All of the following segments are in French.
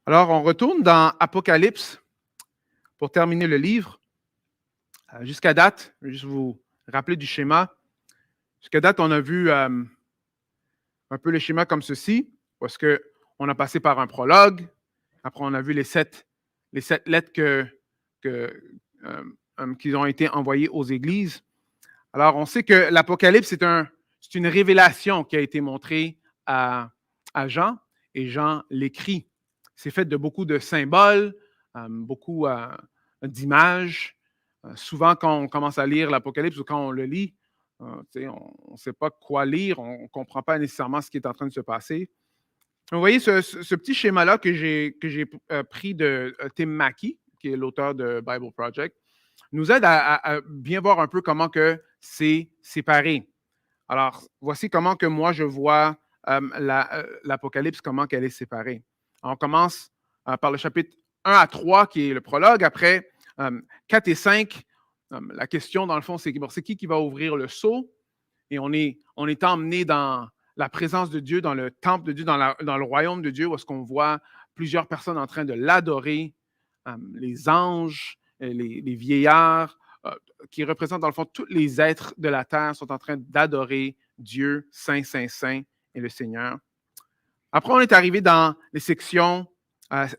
Alors, on retourne dans Apocalypse pour terminer le livre. Jusqu'à date, je vais juste vous rappeler du schéma. Jusqu'à date, on a vu un peu le schéma comme ceci, parce qu'on a passé par un prologue. Après, on a vu les sept lettres qui ont été envoyées aux églises. Alors, on sait que l'Apocalypse, c'est une révélation qui a été montrée à Jean, et Jean l'écrit. C'est fait de beaucoup de symboles, beaucoup d'images. Souvent, quand on commence à lire l'Apocalypse ou quand on le lit, on ne sait pas quoi lire, on ne comprend pas nécessairement ce qui est en train de se passer. Vous voyez ce petit schéma-là que j'ai pris de Tim Mackie, qui est l'auteur de Bible Project, nous aide à bien voir un peu comment que c'est séparé. Alors, voici comment que moi je vois l'Apocalypse, comment qu'elle est séparée. On commence par le chapitre 1 à 3, qui est le prologue. Après, 4 et 5, la question, dans le fond, c'est qui va ouvrir le sceau? Et on est emmené dans la présence de Dieu, dans le temple de Dieu, dans le royaume de Dieu, où est-ce qu'on voit plusieurs personnes en train de l'adorer, les anges, les vieillards, qui représentent dans le fond tous les êtres de la terre, sont en train d'adorer Dieu, Saint, Saint, Saint et le Seigneur. Après, on est arrivé dans les sections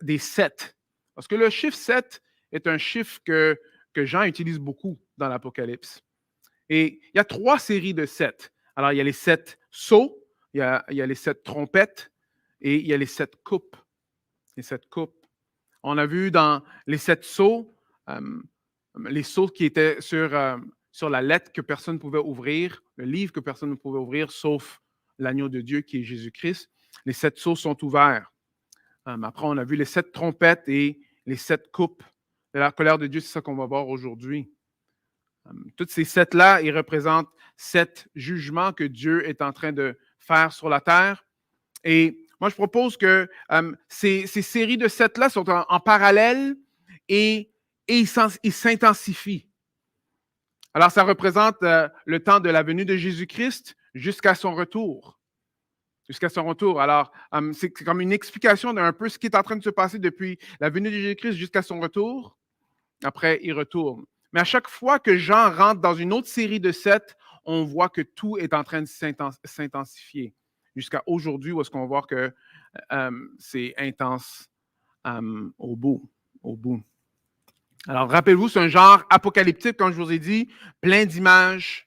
des 7. Parce que le chiffre 7 est un chiffre que Jean utilise beaucoup dans l'Apocalypse. Et il y a 3 séries de 7. Alors, il y a les 7 sceaux, il y a les 7 trompettes et il y a les 7 coupes. Les 7 coupes. On a vu dans les 7 sceaux, les sceaux qui étaient sur la lettre que personne ne pouvait ouvrir, le livre que personne ne pouvait ouvrir, sauf l'agneau de Dieu qui est Jésus-Christ. Les 7 sceaux sont ouverts. Après, on a vu les 7 trompettes et les 7 coupes de la colère de Dieu. C'est ça qu'on va voir aujourd'hui. Toutes ces 7-là, ils représentent 7 jugements que Dieu est en train de faire sur la terre. Et moi, je propose que ces séries de 7-là sont en parallèle et ils s'intensifient. Alors, ça représente le temps de la venue de Jésus-Christ jusqu'à son retour. Jusqu'à son retour. Alors, c'est comme une explication d'un peu ce qui est en train de se passer depuis la venue de Jésus-Christ jusqu'à son retour. Après, il retourne. Mais à chaque fois que Jean rentre dans une autre série de 7, on voit que tout est en train de s'intensifier. Jusqu'à aujourd'hui, où est-ce qu'on voit que c'est intense au bout. Alors, rappelez-vous, c'est un genre apocalyptique, comme je vous ai dit, plein d'images.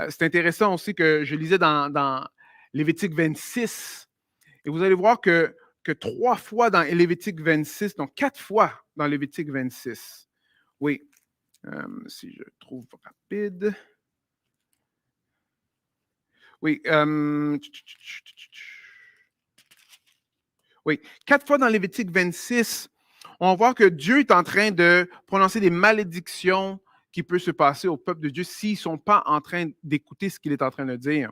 C'est intéressant aussi que je lisais dans Lévitique 26, et vous allez voir que 3 fois dans Lévitique 26, donc 4 fois dans Lévitique 26. Oui, si je trouve rapide. Oui, oui, 4 fois dans Lévitique 26, on voit que Dieu est en train de prononcer des malédictions qui peuvent se passer au peuple de Dieu s'ils ne sont pas en train d'écouter ce qu'il est en train de dire.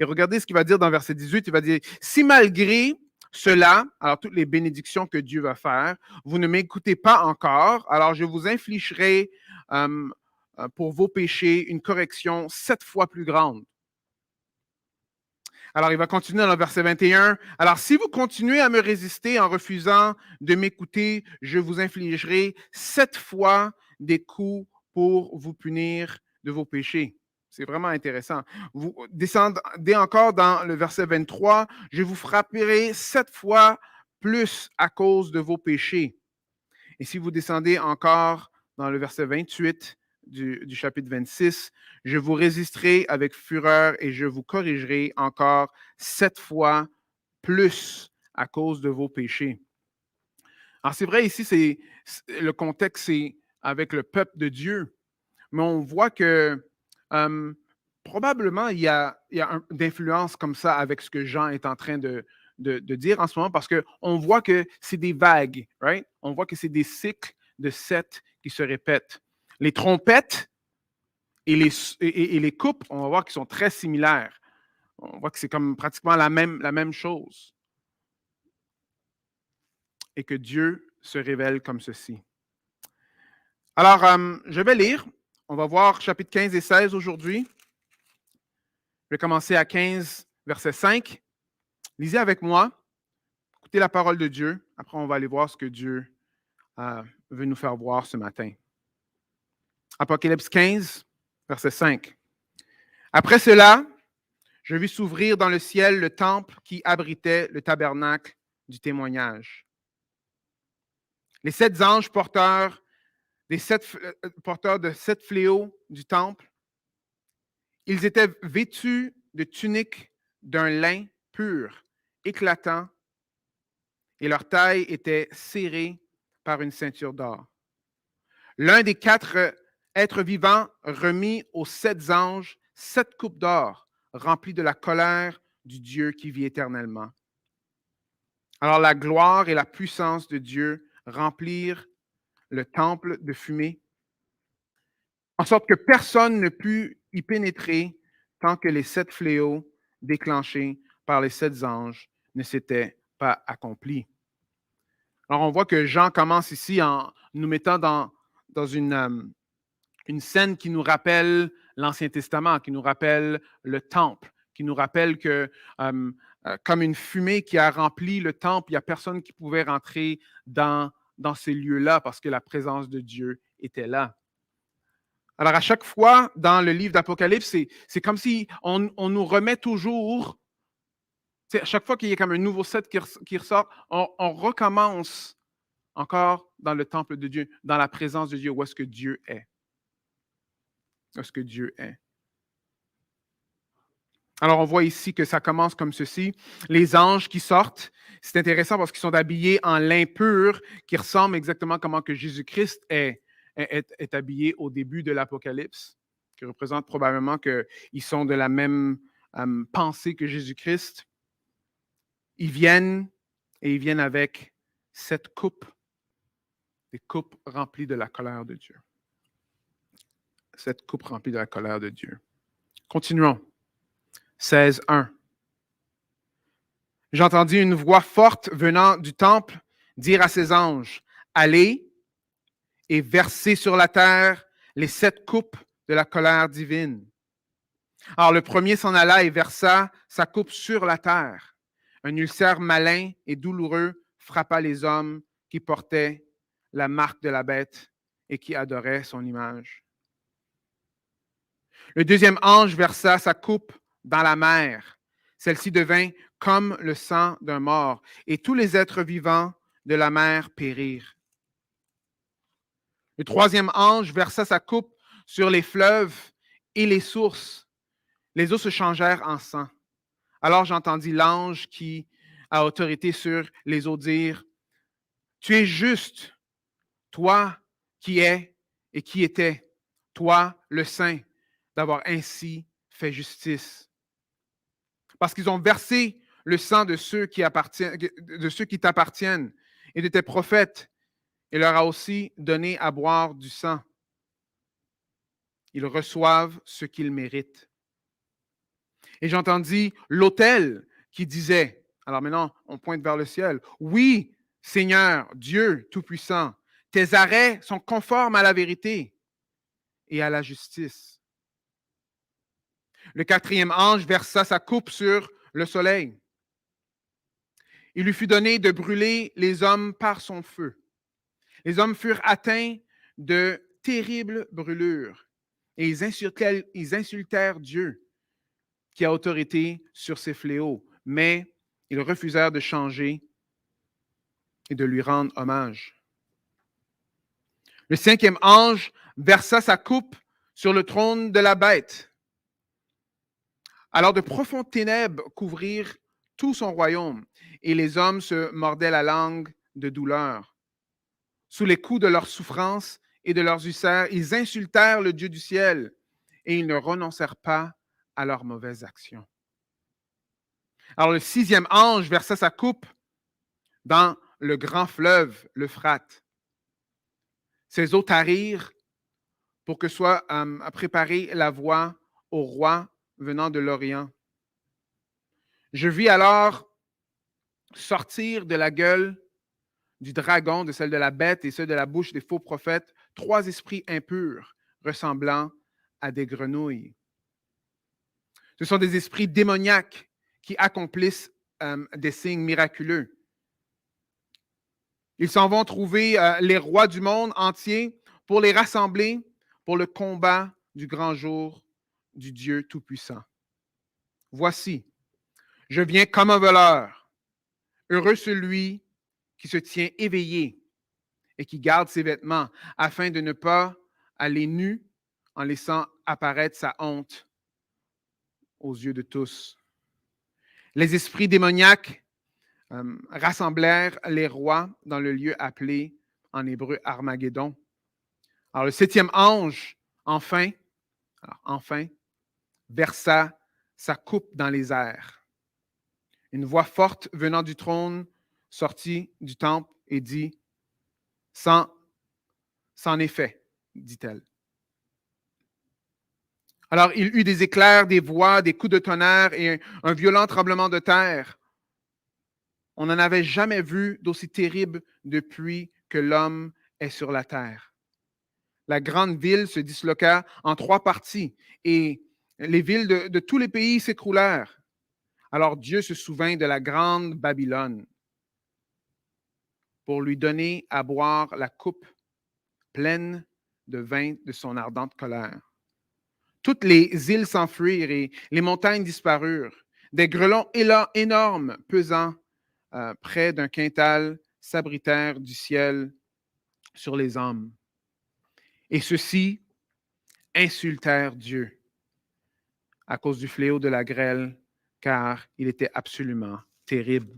Et regardez ce qu'il va dire dans verset 18, il va dire « Si malgré cela, alors toutes les bénédictions que Dieu va faire, vous ne m'écoutez pas encore, alors je vous infligerai pour vos péchés une correction 7 fois plus grande. » Alors, il va continuer dans le verset 21. « Alors, si vous continuez à me résister en refusant de m'écouter, je vous infligerai 7 fois des coups pour vous punir de vos péchés. » C'est vraiment intéressant. Vous descendez encore dans le verset 23. « Je vous frapperai 7 fois plus à cause de vos péchés. » Et si vous descendez encore dans le verset 28 du chapitre 26, « Je vous résisterai avec fureur et je vous corrigerai encore 7 fois plus à cause de vos péchés. » Alors c'est vrai, ici, le contexte, c'est avec le peuple de Dieu. Mais on voit que probablement, il y a d'influence comme ça avec ce que Jean est en train de dire en ce moment, parce qu'on voit que c'est des vagues, right? On voit que c'est des cycles de 7 qui se répètent. Les trompettes et les coupes, on va voir qu'ils sont très similaires. On voit que c'est comme pratiquement la même chose. Et que Dieu se révèle comme ceci. Alors, je vais lire. On va voir chapitre 15 et 16 aujourd'hui. Je vais commencer à 15, verset 5. Lisez avec moi. Écoutez la parole de Dieu. Après, on va aller voir ce que Dieu veut nous faire voir ce matin. Apocalypse 15, verset 5. Après cela, je vis s'ouvrir dans le ciel le temple qui abritait le tabernacle du témoignage. Les 7 anges porteurs de 7 fléaux du temple, ils étaient vêtus de tuniques d'un lin pur, éclatant, et leur taille était serrée par une ceinture d'or. L'un des 4 êtres vivants remit aux 7 anges 7 coupes d'or remplies de la colère du Dieu qui vit éternellement. Alors la gloire et la puissance de Dieu remplirent le temple de fumée, en sorte que personne ne put y pénétrer tant que les 7 fléaux déclenchés par les 7 anges ne s'étaient pas accomplis. Alors on voit que Jean commence ici en nous mettant dans une scène qui nous rappelle l'Ancien Testament, qui nous rappelle le temple, qui nous rappelle que comme une fumée qui a rempli le temple, il n'y a personne qui pouvait rentrer dans ces lieux-là parce que la présence de Dieu était là. Alors, à chaque fois dans le livre d'Apocalypse, c'est comme si on nous remet toujours, à chaque fois qu'il y a comme un nouveau set qui ressort, on recommence encore dans le temple de Dieu, dans la présence de Dieu, où est-ce que Dieu est. Où est-ce que Dieu est. Alors, on voit ici que ça commence comme ceci. Les anges qui sortent, c'est intéressant parce qu'ils sont habillés en lin pur, qui ressemble exactement comment que Jésus-Christ est habillé au début de l'Apocalypse, qui représente probablement qu'ils sont de la même pensée que Jésus-Christ. Ils viennent avec 7 coupes, des coupes remplies de la colère de Dieu. 7 coupes remplies de la colère de Dieu. Continuons. 16:1. J'entendis une voix forte venant du temple dire à ses anges, « Allez et versez sur la terre les 7 coupes de la colère divine. » Alors le premier s'en alla et versa sa coupe sur la terre. Un ulcère malin et douloureux frappa les hommes qui portaient la marque de la bête et qui adoraient son image. Le deuxième ange versa sa coupe dans la mer. Celle-ci devint comme le sang d'un mort, et tous les êtres vivants de la mer périrent. Le troisième ange versa sa coupe sur les fleuves et les sources. Les eaux se changèrent en sang. Alors j'entendis l'ange qui a autorité sur les eaux dire, « Tu es juste, toi qui es et qui étais, toi le Saint, d'avoir ainsi fait justice. Parce qu'ils ont versé le sang de ceux qui t'appartiennent et de tes prophètes, et leur a aussi donné à boire du sang. Ils reçoivent ce qu'ils méritent. » Et j'entendis l'autel qui disait, alors maintenant on pointe vers le ciel, « Oui, Seigneur, Dieu Tout-Puissant, tes arrêts sont conformes à la vérité et à la justice. » Le quatrième ange versa sa coupe sur le soleil. Il lui fut donné de brûler les hommes par son feu. Les hommes furent atteints de terribles brûlures et ils insultèrent Dieu qui a autorité sur ces fléaux, mais ils refusèrent de changer et de lui rendre hommage. Le cinquième ange versa sa coupe sur le trône de la bête. Alors de profondes ténèbres couvrirent tout son royaume, et les hommes se mordaient la langue de douleur. Sous les coups de leurs souffrances et de leurs ulcères, ils insultèrent le Dieu du ciel, et ils ne renoncèrent pas à leurs mauvaises actions. Alors le sixième ange versa sa coupe dans le grand fleuve, l'Euphrate. Ses eaux tarirent pour que soit préparée la voie au roi venant de l'Orient. Je vis alors sortir de la gueule du dragon, de celle de la bête et celle de la bouche des faux prophètes, 3 esprits impurs ressemblant à des grenouilles. Ce sont des esprits démoniaques qui accomplissent des signes miraculeux. Ils s'en vont trouver les rois du monde entier pour les rassembler pour le combat du grand jour du Dieu Tout-Puissant. Voici, je viens comme un voleur. Heureux celui qui se tient éveillé et qui garde ses vêtements afin de ne pas aller nu en laissant apparaître sa honte aux yeux de tous. Les esprits démoniaques rassemblèrent les rois dans le lieu appelé en hébreu Armageddon. Alors le 7e ange, enfin, versa sa coupe dans les airs. Une voix forte venant du trône sortit du temple et dit, « C'en est fait, dit-elle. » Alors il eut des éclairs, des voix, des coups de tonnerre et un violent tremblement de terre. On n'en avait jamais vu d'aussi terrible depuis que l'homme est sur la terre. La grande ville se disloqua en 3 parties et les villes de tous les pays s'écroulèrent. Alors Dieu se souvint de la grande Babylone pour lui donner à boire la coupe pleine de vin de son ardente colère. Toutes les îles s'enfuirent et les montagnes disparurent. Des grêlons énormes, pesant près d'un quintal, s'abritèrent du ciel sur les hommes. Et ceux-ci insultèrent Dieu à cause du fléau de la grêle, car il était absolument terrible.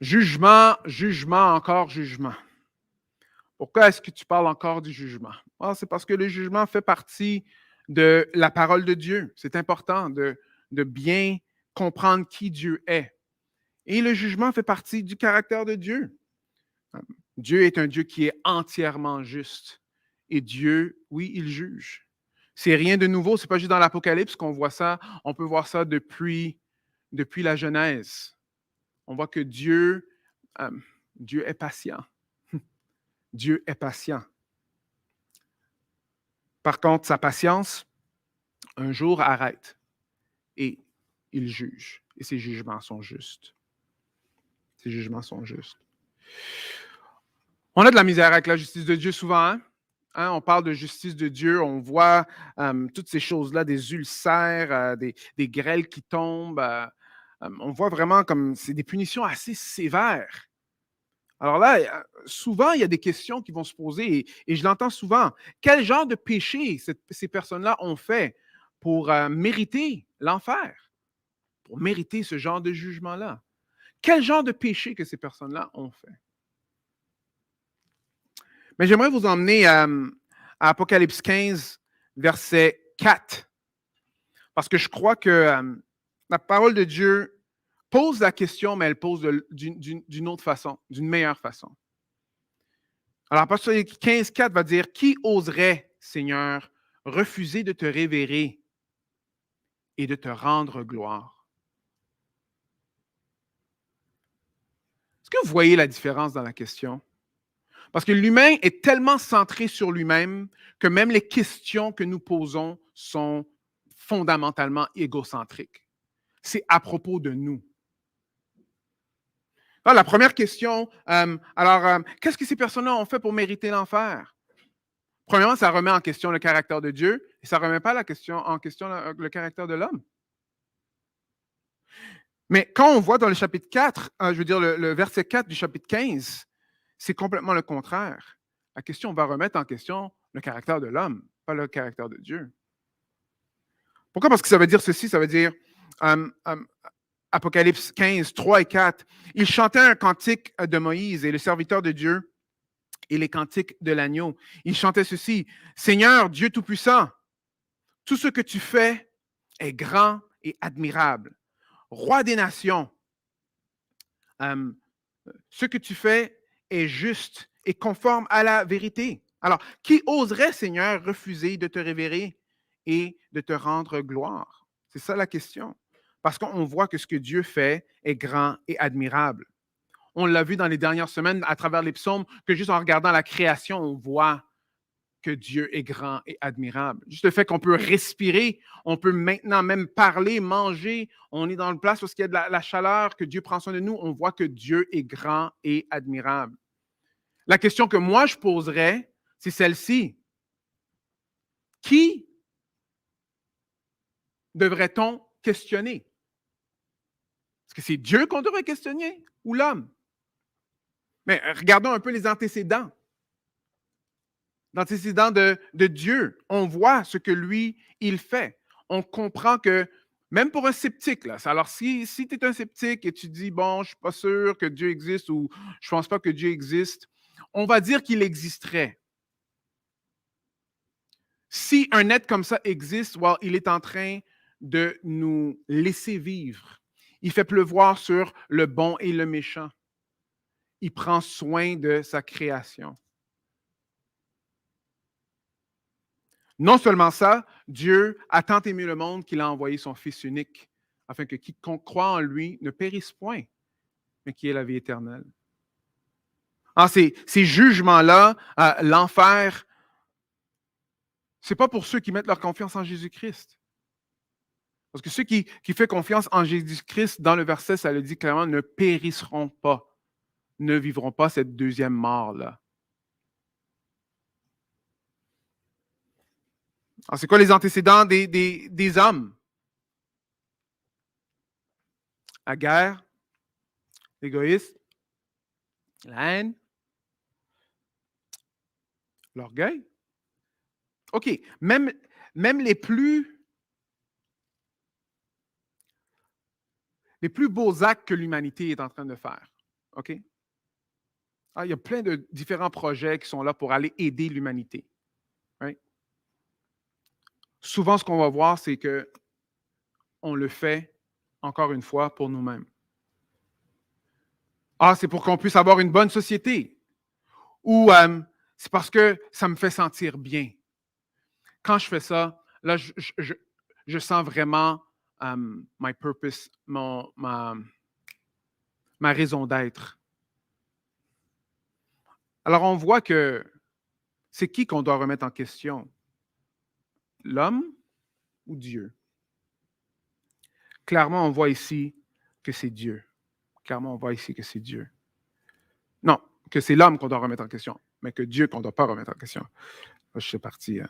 Jugement, jugement, encore jugement. Pourquoi est-ce que tu parles encore du jugement? C'est parce que le jugement fait partie de la parole de Dieu. C'est important de bien comprendre qui Dieu est. Et le jugement fait partie du caractère de Dieu. Dieu est un Dieu qui est entièrement juste. Et Dieu, oui, il juge. C'est rien de nouveau, c'est pas juste dans l'Apocalypse qu'on voit ça. On peut voir ça depuis la Genèse. On voit que Dieu est patient. Dieu est patient. Par contre, sa patience, un jour, arrête et il juge. Et ses jugements sont justes. Ses jugements sont justes. On a de la misère avec la justice de Dieu souvent, hein? On parle de justice de Dieu, on voit toutes ces choses-là, des ulcères, des grêles qui tombent. On voit vraiment comme c'est des punitions assez sévères. Alors là, souvent, il y a des questions qui vont se poser et je l'entends souvent. Quel genre de péché ces personnes-là ont fait pour mériter l'enfer, pour mériter ce genre de jugement-là? Quel genre de péché que ces personnes-là ont fait? Mais j'aimerais vous emmener à Apocalypse 15, verset 4, parce que je crois que la parole de Dieu pose la question, mais elle pose d'une autre façon, d'une meilleure façon. Alors, Apocalypse 15, 4 va dire, « Qui oserait, Seigneur, refuser de te révérer et de te rendre gloire? » Est-ce que vous voyez la différence dans la question? Parce que l'humain est tellement centré sur lui-même que même les questions que nous posons sont fondamentalement égocentriques. C'est à propos de nous. Alors, la première question, qu'est-ce que ces personnes-là ont fait pour mériter l'enfer? Premièrement, ça remet en question le caractère de Dieu et ça ne remet pas en question le caractère de l'homme. Mais quand on voit dans le chapitre 4, le verset 4 du chapitre 15, c'est complètement le contraire. La question va remettre en question le caractère de l'homme, pas le caractère de Dieu. Pourquoi? Parce que ça veut dire ceci, ça veut dire Apocalypse 15, 3 et 4. Il chantait un cantique de Moïse et le serviteur de Dieu et les cantiques de l'agneau. Il chantait ceci, « Seigneur, Dieu Tout-Puissant, tout ce que tu fais est grand et admirable. Roi des nations, ce que tu fais est juste et conforme à la vérité. Alors, qui oserait, Seigneur, refuser de te révérer et de te rendre gloire? » C'est ça la question. Parce qu'on voit que ce que Dieu fait est grand et admirable. On l'a vu dans les dernières semaines à travers les psaumes, que juste en regardant la création, on voit que Dieu est grand et admirable. Juste le fait qu'on peut respirer, on peut maintenant même parler, manger, on est dans une place où il y a de la chaleur, que Dieu prend soin de nous, on voit que Dieu est grand et admirable. La question que moi je poserais, c'est celle-ci. Qui devrait-on questionner? Est-ce que c'est Dieu qu'on devrait questionner ou l'homme? Mais regardons un peu les antécédents. L'antécédent de Dieu. On voit ce que lui, il fait. On comprend que, même pour un sceptique, là, alors si tu es un sceptique et tu dis, bon, je ne suis pas sûr que Dieu existe ou je ne pense pas que Dieu existe, on va dire qu'il existerait. Si un être comme ça existe, well, il est en train de nous laisser vivre. Il fait pleuvoir sur le bon et le méchant. Il prend soin de sa création. Non seulement ça, Dieu a tant aimé le monde qu'il a envoyé son Fils unique, afin que quiconque croit en lui ne périsse point, mais qui ait la vie éternelle. Alors, ces jugements-là, l'enfer, ce n'est pas pour ceux qui mettent leur confiance en Jésus-Christ. Parce que ceux qui font confiance en Jésus-Christ, dans le verset, ça le dit clairement, ne périsseront pas, ne vivront pas cette deuxième mort-là. Alors, c'est quoi les antécédents des hommes? La guerre, l'égoïsme, la haine, l'orgueil. OK, même les plus beaux actes que l'humanité est en train de faire. OK? Ah, il y a plein de différents projets qui sont là pour aller aider l'humanité. Right? Souvent, ce qu'on va voir, c'est qu'on le fait, encore une fois, pour nous-mêmes. Ah, c'est pour qu'on puisse avoir une bonne société. Ou c'est parce que ça me fait sentir bien. Quand je fais ça, là, je sens vraiment my purpose, ma raison d'être. Alors, on voit que c'est qui qu'on doit remettre en question? L'homme ou Dieu? Clairement, on voit ici que c'est Dieu. Clairement, on voit ici que c'est Dieu. Non, que c'est l'homme qu'on doit remettre en question, mais que Dieu qu'on ne doit pas remettre en question. Là, je suis parti.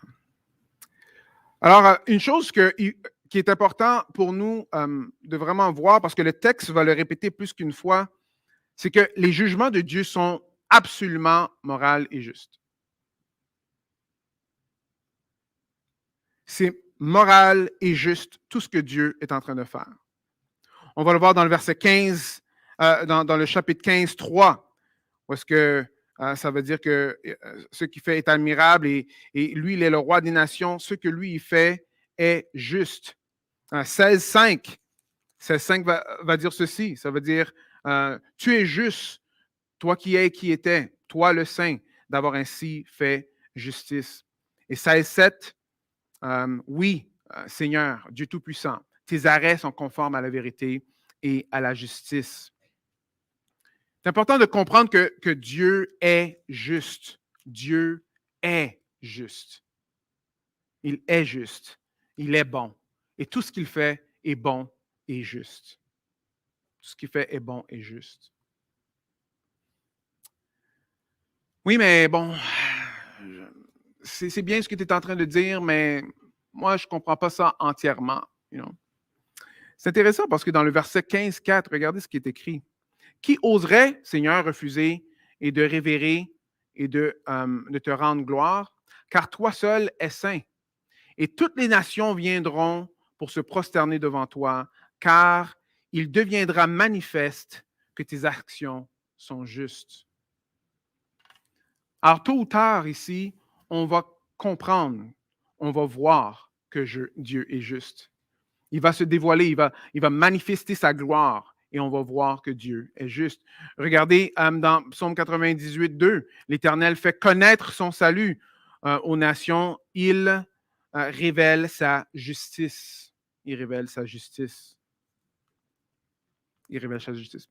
Alors, une chose qui est important pour nous de vraiment voir, parce que le texte va le répéter plus qu'une fois, c'est que les jugements de Dieu sont absolument moraux et justes. C'est moral et juste tout ce que Dieu est en train de faire. On va le voir dans le verset 15, dans le chapitre 15, 3, où est-ce que ça veut dire que ce qu'il fait est admirable et lui, il est le roi des nations. Ce que lui, il fait est juste. 16, 5 va dire ceci. Ça veut dire, tu es juste, toi qui es et qui étais, toi le saint, d'avoir ainsi fait justice. Et 16, 7, oui, Seigneur, Dieu Tout-Puissant, tes arrêts sont conformes à la vérité et à la justice. C'est important de comprendre que Dieu est juste. Dieu est juste. Il est juste. Il est bon. Et tout ce qu'il fait est bon et juste. Tout ce qu'il fait est bon et juste. Oui, mais bon, c'est bien ce que tu es en train de dire, mais moi, je ne comprends pas ça entièrement. C'est intéressant parce que dans le verset 15, 4, regardez ce qui est écrit. Qui oserait, Seigneur, refuser et de révérer et de te rendre gloire? Car toi seul es saint. Et toutes les nations viendront pour se prosterner devant toi, car il deviendra manifeste que tes actions sont justes. Alors, tôt ou tard, ici, on va comprendre, on va voir que Dieu est juste. Il va se dévoiler, il va manifester sa gloire et on va voir que Dieu est juste. Regardez dans Psaume 98, 2, l'Éternel fait connaître son salut aux nations. Il révèle sa justice. Il révèle sa justice. Il révèle sa justice.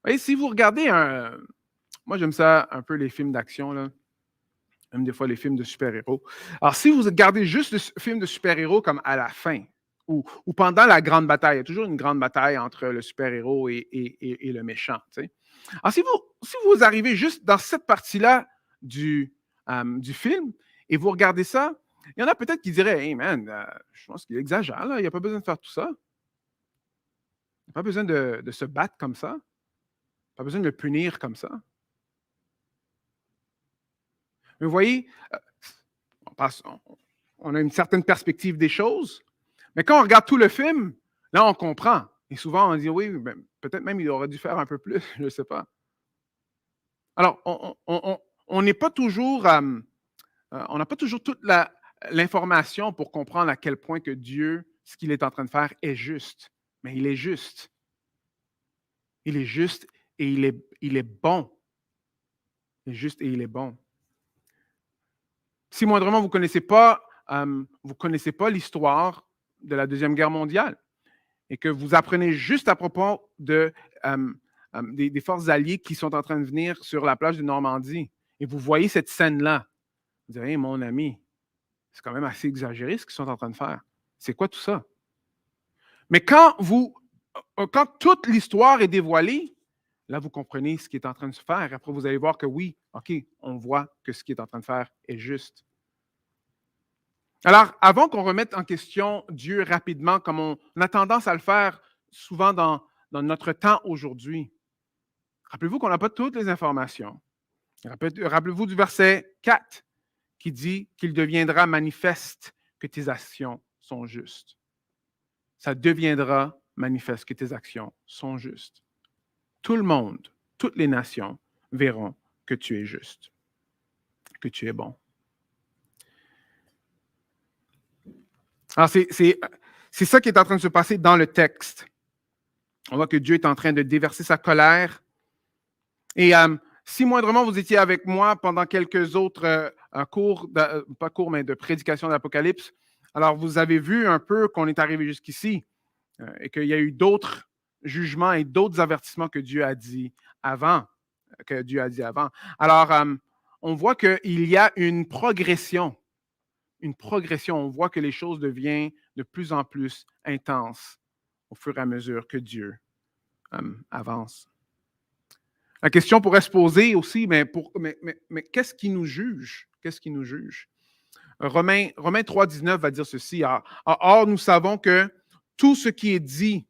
Et si vous regardez moi j'aime ça un peu les films d'action, là. Même des fois les films de super-héros. Alors, si vous regardez juste le film de super-héros comme à la fin, ou pendant la grande bataille, il y a toujours une grande bataille entre le super-héros et le méchant. Tu sais. Alors, si vous arrivez juste dans cette partie-là du film et vous regardez ça, il y en a peut-être qui diraient, hey man, je pense qu'il exagère, là. Il n'y a pas besoin de faire tout ça. Il n'y a pas besoin de se battre comme ça. Pas besoin de le punir comme ça. Mais vous voyez, on a une certaine perspective des choses, mais quand on regarde tout le film, là, on comprend. Et souvent, on dit, oui, ben, peut-être même il aurait dû faire un peu plus, je ne sais pas. Alors, on n'est pas toujours, on n'a pas toujours toute l'information pour comprendre à quel point que Dieu, ce qu'il est en train de faire est juste. Mais il est juste. Il est juste et il est bon. Il est juste et il est bon. Si moindrement vous ne connaissez pas l'histoire de la Deuxième Guerre mondiale et que vous apprenez juste à propos des forces alliées qui sont en train de venir sur la plage de Normandie et vous voyez cette scène-là, vous direz, hey, mon ami, c'est quand même assez exagéré ce qu'ils sont en train de faire. C'est quoi tout ça? Mais quand toute l'histoire est dévoilée, là, vous comprenez ce qui est en train de se faire. Après, vous allez voir que oui, OK, on voit que ce qui est en train de faire est juste. Alors, avant qu'on remette en question Dieu rapidement, comme on a tendance à le faire souvent dans notre temps aujourd'hui, rappelez-vous qu'on n'a pas toutes les informations. Rappelez-vous du verset 4 qui dit qu'il deviendra manifeste que tes actions sont justes. Ça deviendra manifeste que tes actions sont justes. Tout le monde, toutes les nations verront que tu es juste, que tu es bon. Alors, c'est ça qui est en train de se passer dans le texte. On voit que Dieu est en train de déverser sa colère. Et si moindrement vous étiez avec moi pendant quelques autres cours, pas cours, mais de prédication de l'Apocalypse, alors vous avez vu un peu qu'on est arrivé jusqu'ici et qu'il y a eu d'autres jugements et d'autres avertissements que Dieu a dit avant. Alors, on voit qu'il y a une progression. On voit que les choses deviennent de plus en plus intenses au fur et à mesure que Dieu avance. La question pourrait se poser aussi, mais qu'est-ce qui nous juge? Qu'est-ce qui nous juge? Romains 3,19 va dire ceci. Or, nous savons que tout ce qui est dit,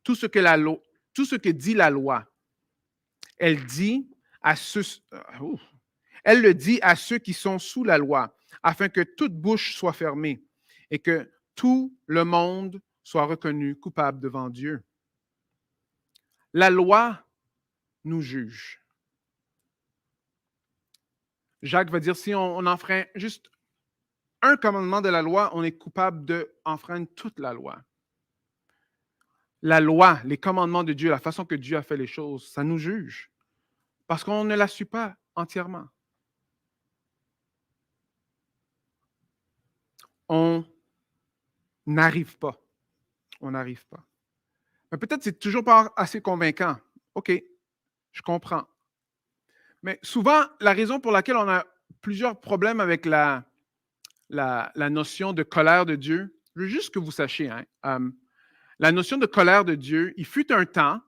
tout ce que dit la loi, elle le dit à ceux qui sont sous la loi, afin que toute bouche soit fermée et que tout le monde soit reconnu coupable devant Dieu. La loi nous juge. Jacques va dire, si on enfreint juste un commandement de la loi, on est coupable d'enfreindre toute la loi. La loi, les commandements de Dieu, la façon que Dieu a fait les choses, ça nous juge parce qu'on ne la suit pas entièrement. On n'arrive pas. On n'arrive pas. Mais peut-être c'est toujours pas assez convaincant. OK, je comprends. Mais souvent, la raison pour laquelle on a plusieurs problèmes avec la notion de colère de Dieu, je veux juste que vous sachiez, la notion de colère de Dieu, il fut un temps,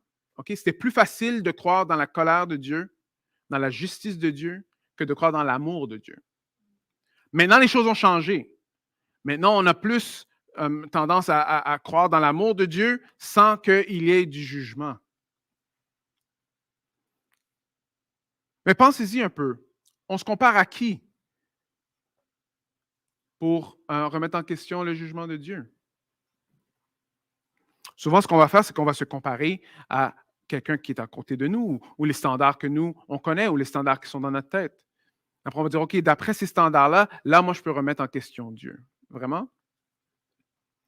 c'était plus facile de croire dans la colère de Dieu, dans la justice de Dieu, que de croire dans l'amour de Dieu. Maintenant, les choses ont changé. Maintenant, on a plus tendance à croire dans l'amour de Dieu sans qu'il y ait du jugement. Mais pensez-y un peu. On se compare à qui pour remettre en question le jugement de Dieu? Souvent, ce qu'on va faire, c'est qu'on va se comparer à quelqu'un qui est à côté de nous, ou les standards que nous, on connaît, ou les standards qui sont dans notre tête. Après, on va dire, OK, d'après ces standards-là, là, moi, je peux remettre en question Dieu. Vraiment?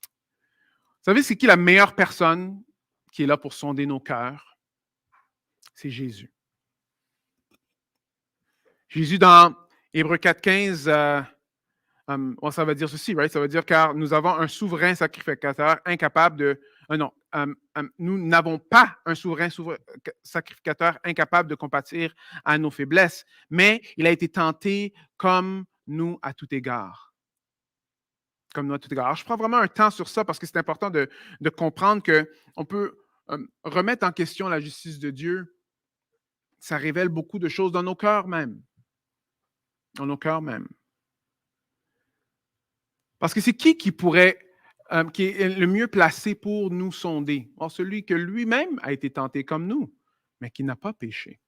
Vous savez, c'est qui la meilleure personne qui est là pour sonder nos cœurs? C'est Jésus. Jésus, dans Hébreux 4,15, ça va dire ceci, right? Ça va dire, car nous avons un souverain sacrificateur incapable de non, nous n'avons pas un sacrificateur incapable de compatir à nos faiblesses, mais il a été tenté comme nous à tout égard. Comme nous à tout égard. Alors, je prends vraiment un temps sur ça parce que c'est important de comprendre qu'on peut remettre en question la justice de Dieu. Ça révèle beaucoup de choses dans nos cœurs même. Dans nos cœurs même. Parce que c'est qui pourrait, qui est le mieux placé pour nous sonder? Or, celui que lui-même a été tenté comme nous, mais qui n'a pas péché.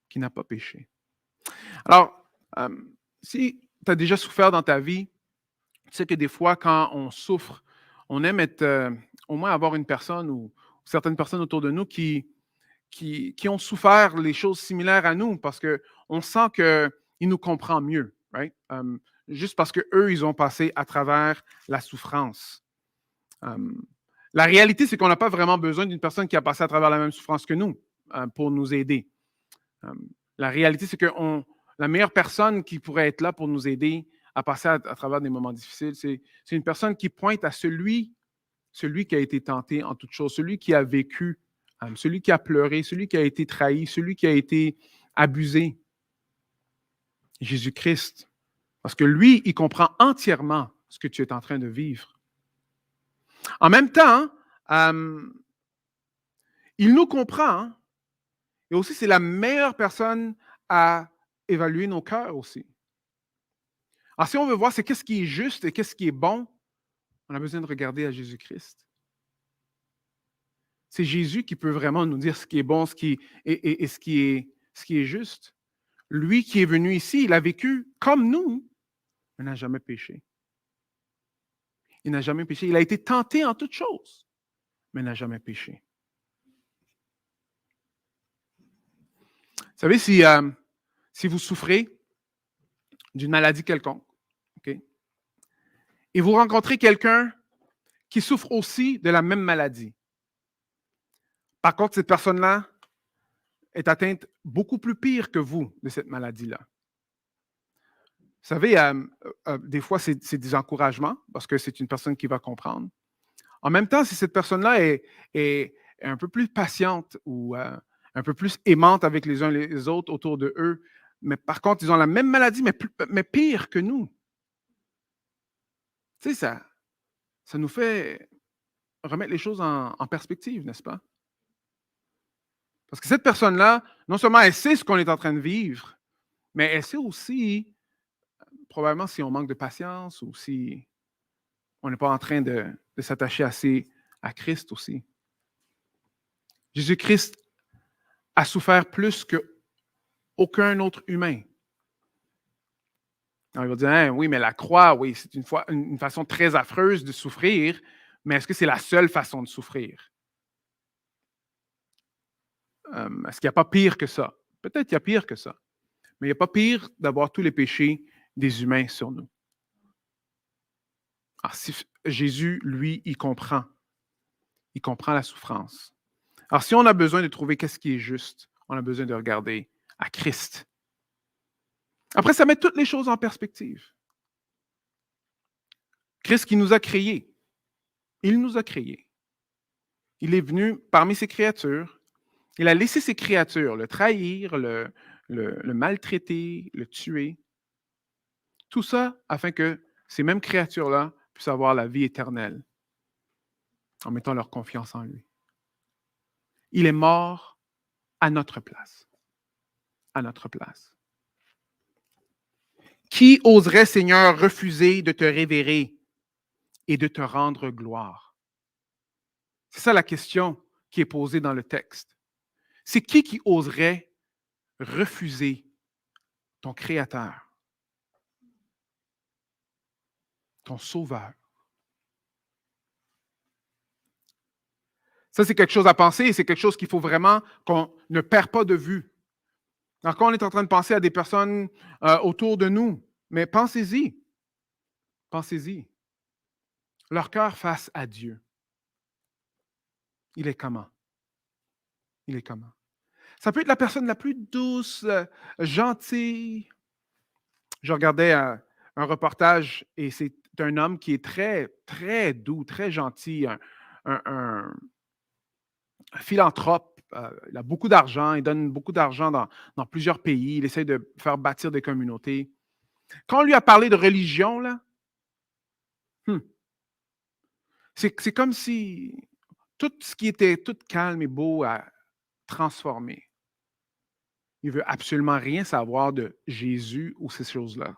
Qui n'a pas péché. Alors, si tu as déjà souffert dans ta vie, tu sais que des fois, quand on souffre, on aime être, au moins avoir une personne ou certaines personnes autour de nous qui ont souffert les choses similaires à nous parce qu'on sent qu'ils nous comprennent mieux, right? Juste parce qu'eux, ils ont passé à travers la souffrance. La réalité, c'est qu'on n'a pas vraiment besoin d'une personne qui a passé à travers la même souffrance que nous pour nous aider. La réalité, c'est que la meilleure personne qui pourrait être là pour nous aider à passer à travers des moments difficiles, c'est une personne qui pointe à celui qui a été tenté en toutes choses, celui qui a vécu, celui qui a pleuré, celui qui a été trahi, celui qui a été abusé. Jésus-Christ. Parce que lui, il comprend entièrement ce que tu es en train de vivre. En même temps, il nous comprend, et aussi c'est la meilleure personne à évaluer nos cœurs aussi. Alors si on veut voir c'est qu'est-ce qui est juste et qu'est-ce qui est bon, on a besoin de regarder à Jésus-Christ. C'est Jésus qui peut vraiment nous dire ce qui est bon, ce qui est, ce qui est juste. Lui qui est venu ici, il a vécu comme nous, mais n'a jamais péché. Il n'a jamais péché. Il a été tenté en toutes choses, mais n'a jamais péché. Vous savez, si vous souffrez d'une maladie quelconque, okay, et vous rencontrez quelqu'un qui souffre aussi de la même maladie, par contre, cette personne-là est atteinte beaucoup plus pire que vous de cette maladie-là. Vous savez, des fois, c'est des encouragements parce que c'est une personne qui va comprendre. En même temps, si cette personne-là est un peu plus patiente ou un peu plus aimante avec les uns et les autres autour de eux, mais par contre, ils ont la même maladie, mais pire que nous. Tu sais, ça nous fait remettre les choses en perspective, n'est-ce pas? Parce que cette personne-là, non seulement elle sait ce qu'on est en train de vivre, mais elle sait aussi, probablement si on manque de patience ou si on n'est pas en train de s'attacher assez à Christ aussi. Jésus-Christ a souffert plus qu'aucun autre humain. Alors, il va dire, hein, oui, mais la croix, oui, c'est une façon très affreuse de souffrir, mais est-ce que c'est la seule façon de souffrir? Est-ce qu'il n'y a pas pire que ça? Peut-être qu'il y a pire que ça, mais il n'y a pas pire d'avoir tous les péchés des humains sur nous. Alors, si Jésus, lui, il comprend la souffrance. Alors, si on a besoin de trouver qu'est-ce qui est juste, on a besoin de regarder à Christ. Après, ça met toutes les choses en perspective. Christ qui nous a créés, il nous a créés. Il est venu parmi ses créatures. Il a laissé ses créatures le trahir, le maltraiter, le tuer. Tout ça afin que ces mêmes créatures-là puissent avoir la vie éternelle en mettant leur confiance en lui. Il est mort à notre place. À notre place. Qui oserait, Seigneur, refuser de te révérer et de te rendre gloire? C'est ça la question qui est posée dans le texte. C'est qui oserait refuser ton Créateur, ton Sauveur? Ça, c'est quelque chose à penser et c'est quelque chose qu'il faut vraiment qu'on ne perd pas de vue. Alors, quand on est en train de penser à des personnes autour de nous, mais pensez-y. Pensez-y. Leur cœur face à Dieu. Il est comment? Il est comment? Ça peut être la personne la plus douce, gentille. Je regardais un reportage et c'est un homme qui est très, très doux, très gentil, un philanthrope. Il a beaucoup d'argent, il donne beaucoup d'argent dans plusieurs pays, il essaie de faire bâtir des communautés. Quand on lui a parlé de religion, là, hmm, c'est comme si tout ce qui était tout calme et beau a transformé. Il veut absolument rien savoir de Jésus ou ces choses-là.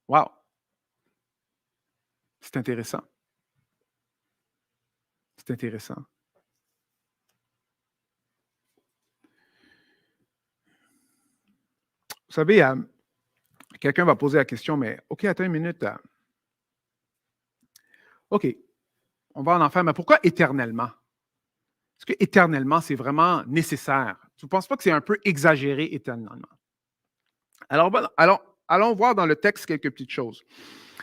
Wow, c'est intéressant. C'est intéressant. Vous savez, quelqu'un va poser la question, mais OK, attends une minute. OK, on va en enfer, mais pourquoi éternellement? Est-ce que éternellement, c'est vraiment nécessaire? Tu ne penses pas que c'est un peu exagéré éternellement? Alors, allons voir dans le texte quelques petites choses.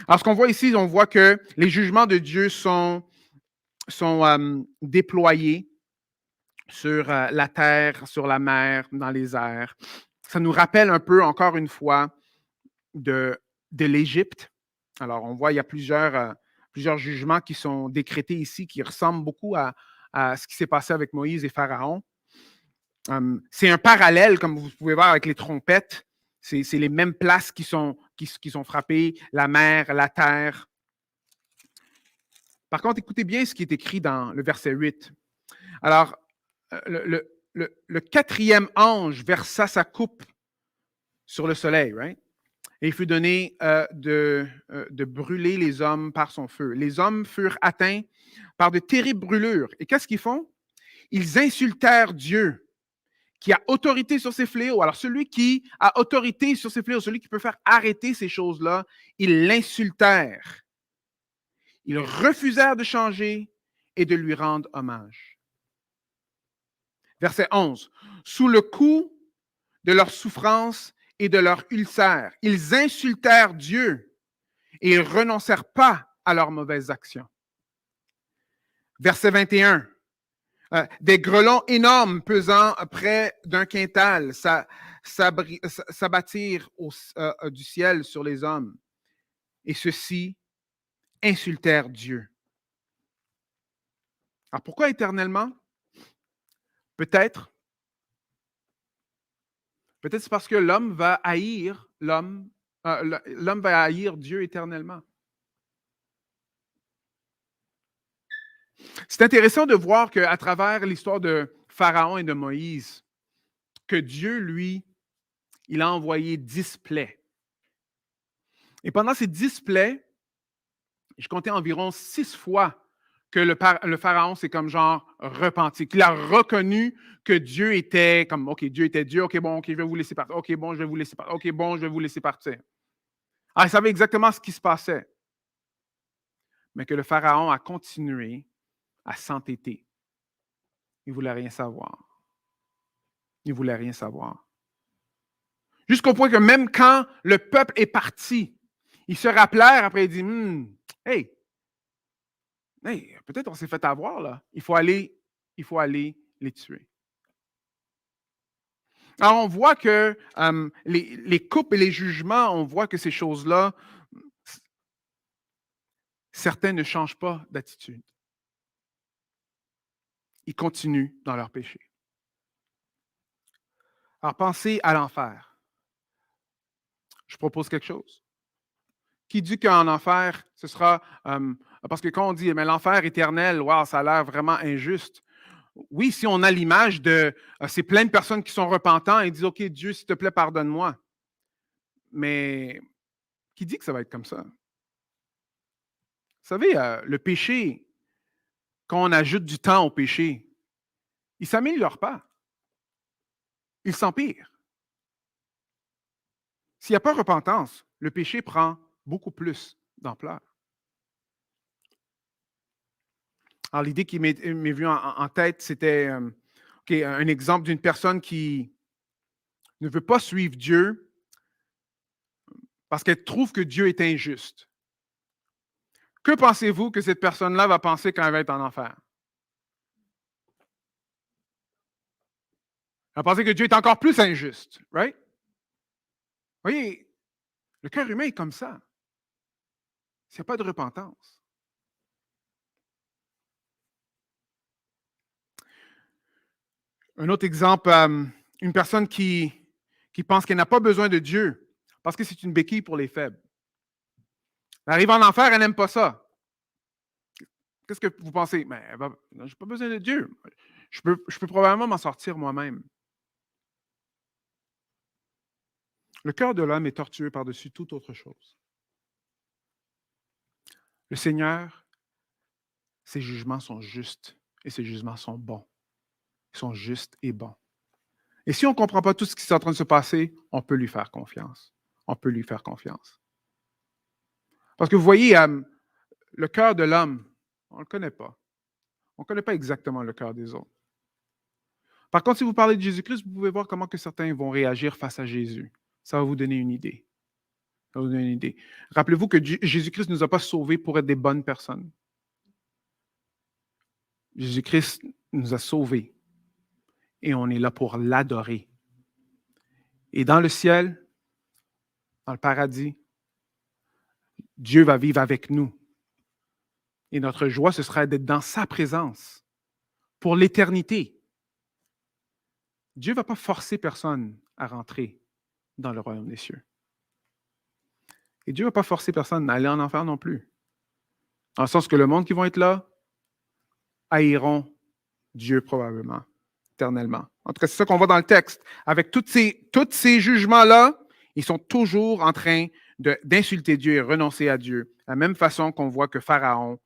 Alors, ce qu'on voit ici, on voit que les jugements de Dieu sont déployés sur la terre, sur la mer, dans les airs. Ça nous rappelle un peu, encore une fois, de l'Égypte. Alors, on voit, il y a plusieurs jugements qui sont décrétés ici, qui ressemblent beaucoup à ce qui s'est passé avec Moïse et Pharaon. C'est un parallèle, comme vous pouvez voir, avec les trompettes. C'est les mêmes places qui sont frappées, la mer, la terre. Par contre, écoutez bien ce qui est écrit dans le verset 8. Alors, le quatrième ange versa sa coupe sur le soleil, right? Et il fut donné de brûler les hommes par son feu. Les hommes furent atteints par de terribles brûlures. Et qu'est-ce qu'ils font? Ils insultèrent Dieu, qui a autorité sur ces fléaux. Alors, celui qui a autorité sur ces fléaux, celui qui peut faire arrêter ces choses-là, ils l'insultèrent. Ils refusèrent de changer et de lui rendre hommage. Verset 11. Sous le coup de leur souffrance et de leur ulcère, ils insultèrent Dieu et ils renoncèrent pas à leurs mauvaises actions. Verset 21. Des grelons énormes pesant près d'un quintal s'abattirent du ciel sur les hommes. Et ceux-ci insultèrent Dieu. Alors pourquoi éternellement? Peut-être c'est parce que l'homme va haïr l'homme va haïr Dieu éternellement. C'est intéressant de voir qu'à travers l'histoire de Pharaon et de Moïse, que Dieu, lui, il a envoyé 10 plaies. Et pendant ces 10 plaies, je comptais environ 6 fois que le Pharaon s'est comme genre repenti, qu'il a reconnu que Dieu était comme, OK, Dieu était Dieu, OK, bon, OK, je vais vous laisser partir, OK, bon, je vais vous laisser partir, OK, bon, je vais vous laisser partir. Alors, il savait exactement ce qui se passait. Mais que le Pharaon a continué à s'entêter. Il ne voulait rien savoir. Il ne voulait rien savoir. Jusqu'au point que même quand le peuple est parti, ils se rappelèrent, après, ils disent, hey, peut-être on s'est fait avoir, là. Il faut aller les tuer. Alors, on voit que les coupes et les jugements, on voit que ces choses-là, certains ne changent pas d'attitude. Ils continuent dans leur péché. Alors, pensez à l'enfer. Je propose quelque chose. Qui dit qu'en enfer, ce sera... parce que quand on dit, mais l'enfer éternel, wow, ça a l'air vraiment injuste. Oui, si on a l'image de... c'est plein de personnes qui sont repentants et disent, OK, Dieu, s'il te plaît, pardonne-moi. Mais qui dit que ça va être comme ça? Vous savez, le péché, quand on ajoute du temps au péché, il ne s'améliore pas. Il s'empire. S'il n'y a pas repentance, le péché prend beaucoup plus d'ampleur. Alors, l'idée qui m'est venue en tête, c'était un exemple d'une personne qui ne veut pas suivre Dieu parce qu'elle trouve que Dieu est injuste. Que pensez-vous que cette personne-là va penser quand elle va être en enfer? Elle va penser que Dieu est encore plus injuste, right? Vous voyez, le cœur humain est comme ça. s'il n'y a pas de repentance. Un autre exemple, une personne qui pense qu'elle n'a pas besoin de Dieu parce que c'est une béquille pour les faibles. Elle arrive en enfer, elle n'aime pas ça. Qu'est-ce que vous pensez? Mais je n'ai pas besoin de Dieu. Je peux probablement m'en sortir moi-même. Le cœur de l'homme est tortueux par-dessus toute autre chose. Le Seigneur, ses jugements sont justes et ses jugements sont bons. Ils sont justes et bons. Et si on ne comprend pas tout ce qui est en train de se passer, on peut lui faire confiance. On peut lui faire confiance. Parce que vous voyez, le cœur de l'homme, on ne le connaît pas. On ne connaît pas exactement le cœur des autres. Par contre, si vous parlez de Jésus-Christ, vous pouvez voir comment que certains vont réagir face à Jésus. Ça va vous donner une idée. Ça va vous donner une idée. Rappelez-vous que Jésus-Christ ne nous a pas sauvés pour être des bonnes personnes. Jésus-Christ nous a sauvés et on est là pour l'adorer. Et dans le ciel, dans le paradis, Dieu va vivre avec nous. Et notre joie, ce sera d'être dans sa présence pour l'éternité. Dieu ne va pas forcer personne à rentrer dans le royaume des cieux. Et Dieu ne va pas forcer personne à aller en enfer non plus. Dans le sens que le monde qui vont être là haïront Dieu probablement, éternellement. En tout cas, c'est ça qu'on voit dans le texte. Avec tous ces jugements-là, ils sont toujours en train d'insulter Dieu et renoncer à Dieu. De la même façon qu'on voit que Pharaon,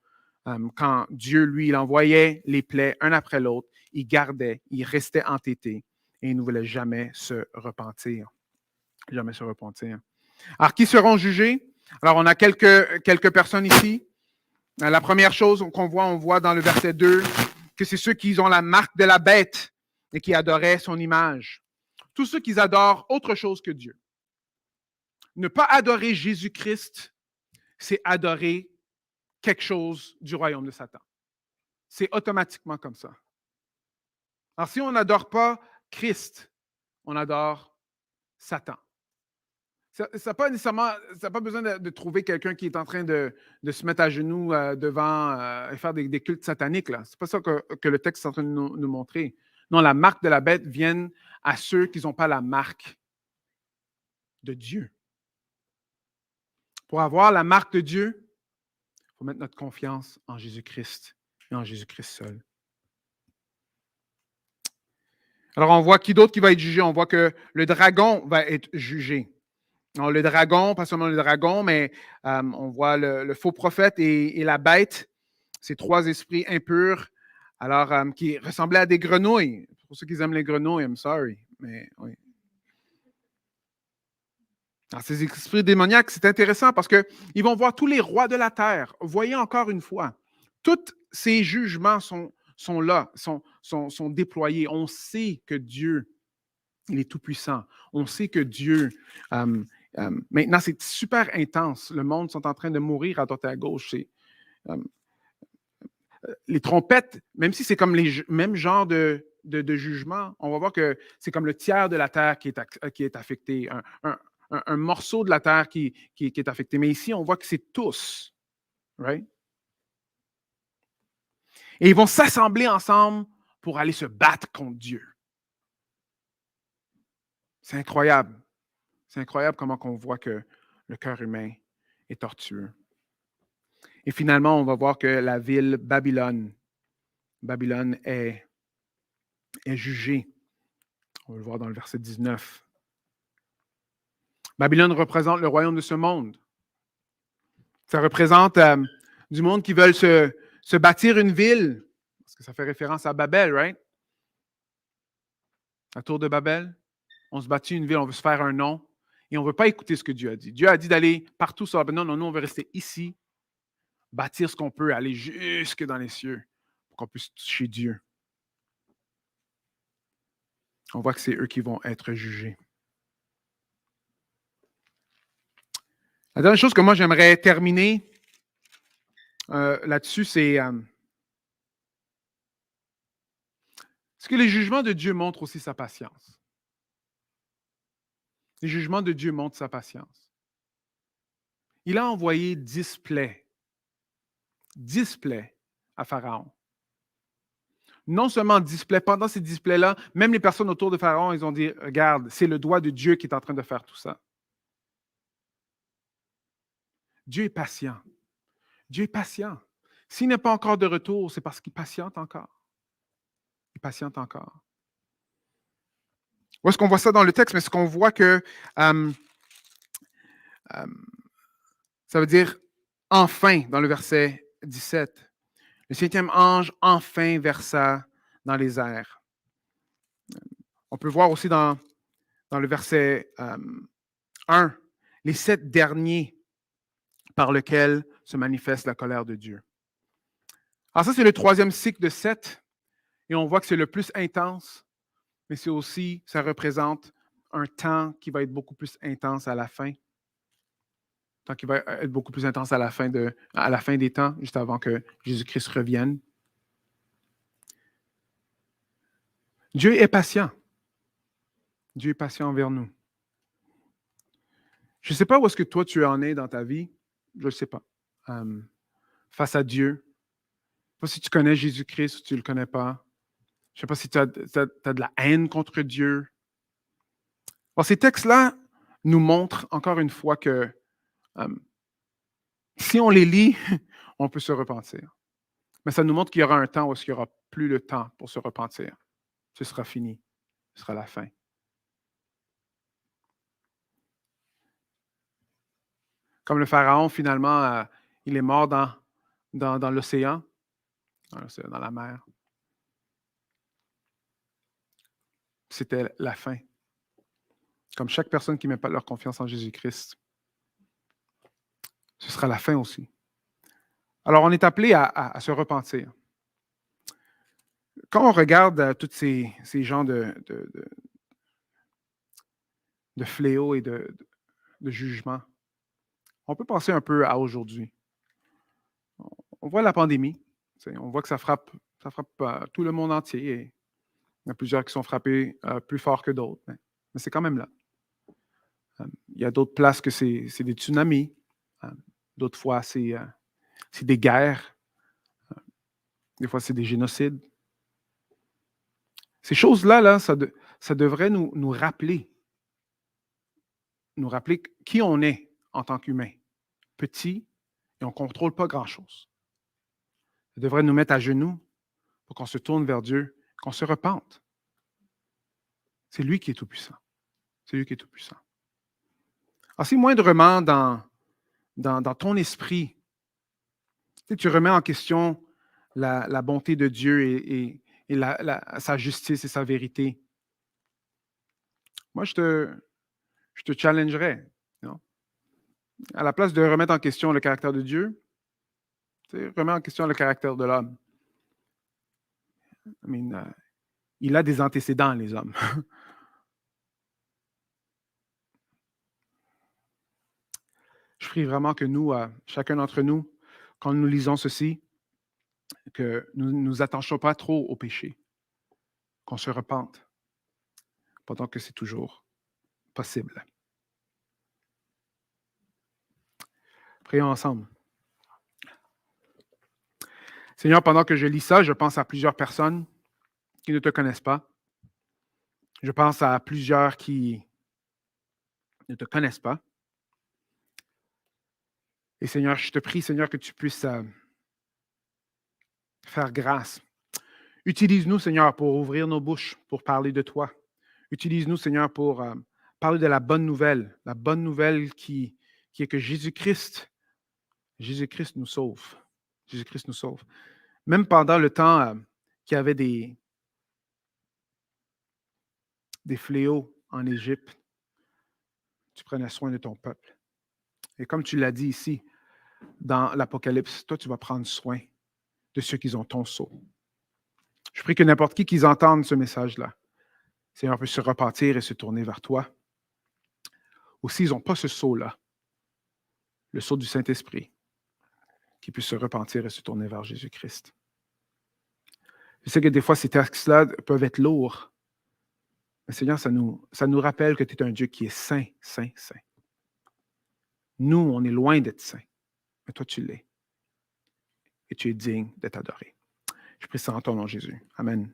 quand Dieu, lui, il envoyait les plaies un après l'autre, il gardait, il restait entêté et il ne voulait jamais se repentir. Jamais se repentir. Alors, qui seront jugés? Alors, on a quelques personnes ici. La première chose qu'on voit, on voit dans le verset 2 que c'est ceux qui ont la marque de la bête et qui adoraient son image. Tous ceux qui adorent autre chose que Dieu. Ne pas adorer Jésus-Christ, c'est adorer quelque chose du royaume de Satan. C'est automatiquement comme ça. Alors, si on n'adore pas Christ, on adore Satan. Ça n'a pas nécessairement, ça n'a pas besoin de trouver quelqu'un qui est en train de se mettre à genoux devant et faire des cultes sataniques. Ce n'est pas ça que le texte est en train de nous montrer. Non, la marque de la bête vient à ceux qui n'ont pas la marque de Dieu. Pour avoir la marque de Dieu, il faut mettre notre confiance en Jésus-Christ et en Jésus-Christ seul. Alors, on voit qui d'autre qui va être jugé? On voit que le dragon va être jugé. Alors, le dragon, pas seulement le dragon, mais on voit le faux prophète et la bête, ces trois esprits impurs, alors qui ressemblaient à des grenouilles. Pour ceux qui aiment les grenouilles, I'm sorry, mais oui. Alors, ces esprits démoniaques, c'est intéressant parce qu'ils vont voir tous les rois de la terre. Voyez encore une fois, tous ces jugements sont là, sont déployés. On sait que Dieu, il est tout-puissant. On sait que Dieu... maintenant, c'est super intense. Le monde sont en train de mourir à droite et à gauche. Les trompettes, même si c'est comme les mêmes genres de jugement, on va voir que c'est comme le tiers de la terre qui est affecté, un morceau de la terre qui est affecté. Mais ici, on voit que c'est tous. Right? Et ils vont s'assembler ensemble pour aller se battre contre Dieu. C'est incroyable. C'est incroyable comment on voit que le cœur humain est tortueux. Et finalement, on va voir que la ville Babylone est jugée. On va le voir dans le verset 19. Babylone représente le royaume de ce monde. Ça représente du monde qui veulent se bâtir une ville, parce que ça fait référence à Babel, right? La tour de Babel. On se bâtit une ville, on veut se faire un nom, et on ne veut pas écouter ce que Dieu a dit. Dieu a dit d'aller partout sur la planète. Non, nous, on veut rester ici, bâtir ce qu'on peut, aller jusque dans les cieux, pour qu'on puisse toucher Dieu. On voit que c'est eux qui vont être jugés. La dernière chose que moi, j'aimerais terminer là-dessus, c'est ce que les jugements de Dieu montrent aussi sa patience. Les jugements de Dieu montrent sa patience. il a envoyé 10 plaies. 10 plaies à Pharaon. Non seulement 10 plaies, pendant ces 10 plaies-là, même les personnes autour de Pharaon, ils ont dit, regarde, c'est le doigt de Dieu qui est en train de faire tout ça. Dieu est patient. Dieu est patient. S'il n'est pas encore de retour, c'est parce qu'il patiente encore. Il patiente encore. Où est-ce qu'on voit ça dans le texte? Mais est-ce qu'on voit que ça veut dire enfin dans le verset 17. Le septième ange enfin versa dans les airs. On peut voir aussi dans le verset 1, les 7 derniers par lesquels se manifeste la colère de Dieu. Alors ça, c'est le 3e cycle de 7, et on voit que c'est le plus intense, mais c'est aussi, ça représente un temps qui va être beaucoup plus intense à la fin. Temps qui va être beaucoup plus intense à la fin des temps, juste avant que Jésus-Christ revienne. Dieu est patient. Dieu est patient envers nous. Je ne sais pas où est-ce que toi tu en es dans ta vie. Je ne sais pas. Face à Dieu. Je ne sais pas si tu connais Jésus-Christ ou tu ne le connais pas. Je ne sais pas si tu as de la haine contre Dieu. Alors, ces textes-là nous montrent encore une fois que si on les lit, on peut se repentir. Mais ça nous montre qu'il y aura un temps où il n'y aura plus le temps pour se repentir. Ce sera fini. Ce sera la fin. Comme le Pharaon, finalement, il est mort dans l'océan, dans la mer. C'était la fin. Comme chaque personne qui ne met pas leur confiance en Jésus-Christ, ce sera la fin aussi. Alors, on est appelé à se repentir. Quand on regarde tous ces genres de fléaux et de jugements, on peut penser un peu à aujourd'hui. On voit la pandémie, on voit que ça frappe tout le monde entier. Et il y en a plusieurs qui sont frappés plus fort que d'autres, mais c'est quand même là. Il y a d'autres places que c'est des tsunamis. D'autres fois, c'est des guerres. Des fois, c'est des génocides. Ces choses-là, ça devrait nous rappeler qui on est en tant qu'humain. Petit, et on ne contrôle pas grand-chose. Ça devrait nous mettre à genoux pour qu'on se tourne vers Dieu, qu'on se repente. C'est lui qui est tout-puissant. C'est lui qui est tout-puissant. Alors, si moindrement dans ton esprit, tu remets en question la bonté de Dieu et sa justice et sa vérité, moi, je te challengerais. Non? À la place de remettre en question le caractère de Dieu, remets en question le caractère de l'homme. Il a des antécédents, les hommes. Je prie vraiment que nous, chacun d'entre nous, quand nous lisons ceci, que nous ne nous attentions pas trop au péché, qu'on se repente, pendant que c'est toujours possible. Prions ensemble. Seigneur, pendant que je lis ça, je pense à plusieurs personnes qui ne te connaissent pas. Je pense à plusieurs qui ne te connaissent pas. Et Seigneur, je te prie, Seigneur, que tu puisses faire grâce. Utilise-nous, Seigneur, pour ouvrir nos bouches, pour parler de toi. Utilise-nous, Seigneur, pour parler de la bonne nouvelle qui est que Jésus-Christ nous sauve. Jésus-Christ nous sauve. Même pendant le temps qu'il y avait des fléaux en Égypte, tu prenais soin de ton peuple. Et comme tu l'as dit ici, dans l'Apocalypse, toi, tu vas prendre soin de ceux qui ont ton sceau. Je prie que n'importe qui entende ce message-là, Seigneur, peut se repentir et se tourner vers toi. Ou s'ils n'ont pas ce sceau-là, le sceau du Saint-Esprit, qu'ils puissent se repentir et se tourner vers Jésus-Christ. Je sais que des fois, ces textes-là peuvent être lourds. Mais Seigneur, ça nous rappelle que tu es un Dieu qui est saint, saint, saint. Nous, on est loin d'être saints. Mais toi, tu l'es. Et tu es digne d'être adoré. Je prie ça en ton nom, Jésus. Amen.